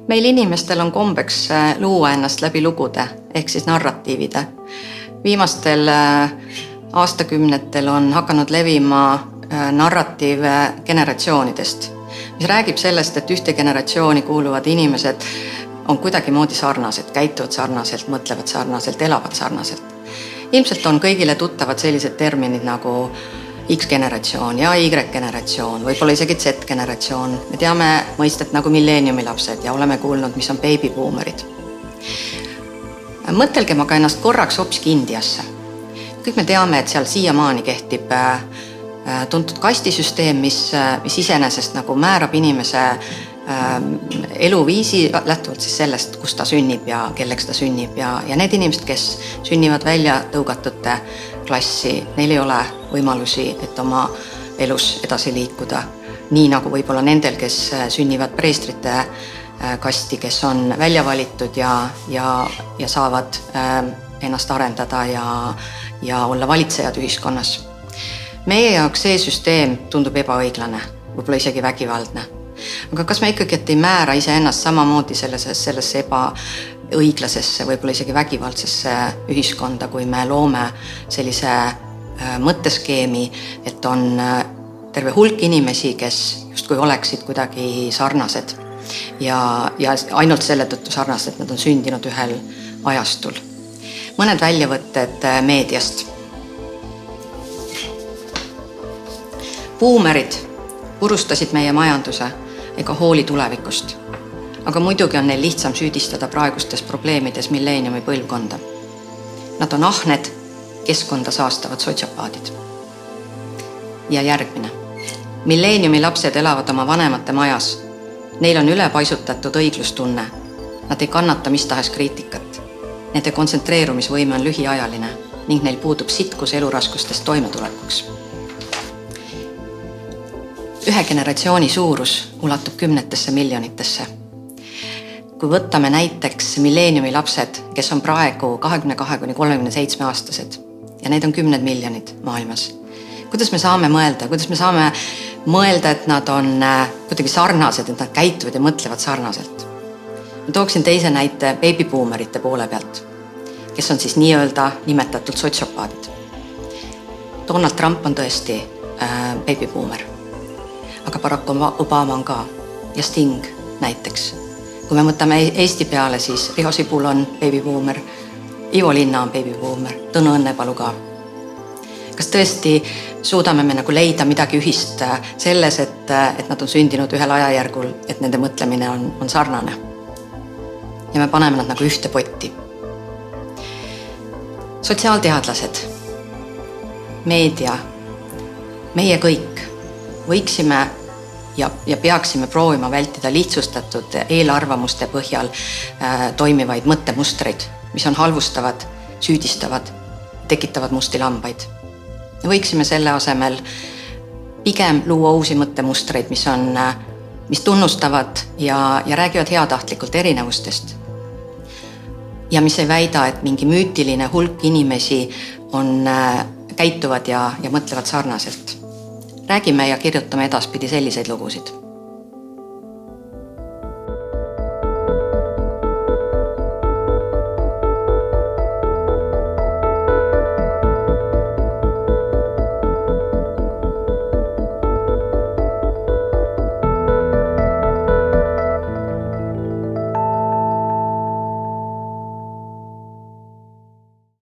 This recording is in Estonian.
Meil inimestel on kombeks luua ennast läbi lugude ehk siis narratiivide. Viimastel aastakümnetel on hakanud levima narratiiv generatsioonidest, mis räägib sellest, et ühte generatsiooni kuuluvad inimesed on kuidagimoodi sarnased, käituvad sarnaselt, mõtlevad sarnaselt, elavad sarnaselt. Ilmselt on kõigile tuttavad sellised terminid nagu X-generatsioon ja Y-generatsioon, võib-olla isegi Z-generatsioon. Me teame mõistet nagu milleeniumi lapsed ja oleme kuulnud, mis on babybuumerid. Mõtelgem aga ennast korraks hoopiski Indiasse. Kõik me teame, et seal siiamaani kehtib tuntud kastisüsteem, mis iseenesest nagu määrab inimese eluviisi lähtuvalt siis sellest, kus ta sünnib ja kelleks ta sünnib ja need inimesed, kes sünnivad välja tõugatute klassi, neil ei ole võimalusi, et oma elus edasi liikuda. Nii nagu võib-olla nendel, kes sünnivad preestrite kasti, kes on välja valitud ja saavad ennast arendada ja olla valitsejad ühiskonnas. Meie jaoks see süsteem tundub ebaõiglane, võib-olla isegi vägivaldne. Aga kas me ikkagi ei määra iseennast samamoodi sellesse ebaõiglasesse, võib-olla isegi vägivaldsesse ühiskonda, kui me loome sellise mõtteskeemi, et on terve hulk inimesi, kes justkui oleksid kuidagi sarnased ja ainult selle tõttu sarnased, et nad on sündinud ühel ajastul. Mõned väljavõtted meediast. Buumerid purustasid meie majanduse ega hooli tulevikust. Aga muidugi on neil lihtsam süüdistada praegustes probleemides milleeniumi põlvkonda. Nad on ahned, keskkonda saastavad sotsiopaadid. Ja järgmine. Milleeniumi lapsed elavad oma vanemate majas. Neil on ülepaisutatud õiglustunne. Nad ei kannata mis tahes kriitikat. Nende kontsentreerumisvõime on lühiajaline ning neil puudub sitkus eluraskustest toimetulekuks. Ühe generatsiooni suurus ulatub 10 miljonitesse. Kui võtame näiteks milleeniumi lapsed, kes on praegu 22–37 aastased ja neid on 10 miljonid maailmas. Kuidas me saame mõelda, et nad on kuidagi sarnased, et nad käituvad ja mõtlevad sarnaselt? Ma tooksin teise näite babybuumerite poole pealt, kes on siis nii-öelda nimetatud sotsiopaadid. Donald Trump on tõesti babybuumer. Aga Barack Obama on ka ja Sting näiteks. Kui me mõtleme Eesti peale, siis Riho Sibul on babybuumer, Ivo Linna on babybuumer, Tõnu Õnnepalu ka. Kas tõesti suudame me nagu leida midagi ühist selles, et nad on sündinud ühel ajajärgul, et nende mõtlemine on sarnane? Ja me paneme nad nagu ühte potti. Sotsiaalteadlased, meedia, meie kõik võiksime ja peaksime proovima vältida lihtsustatud eelarvamuste põhjal toimivaid mõttemustreid, mis on halvustavad, süüdistavad, tekitavad musti lambaid. Võiksime selle asemel pigem luua uusi mõttemustreid, mis tunnustavad ja räägivad heatahtlikult erinevustest. Ja mis ei väida, et mingi müütiline hulk inimesi käituvad ja mõtlevad sarnaselt. Räägime ja kirjutame edaspidi selliseid lugusid.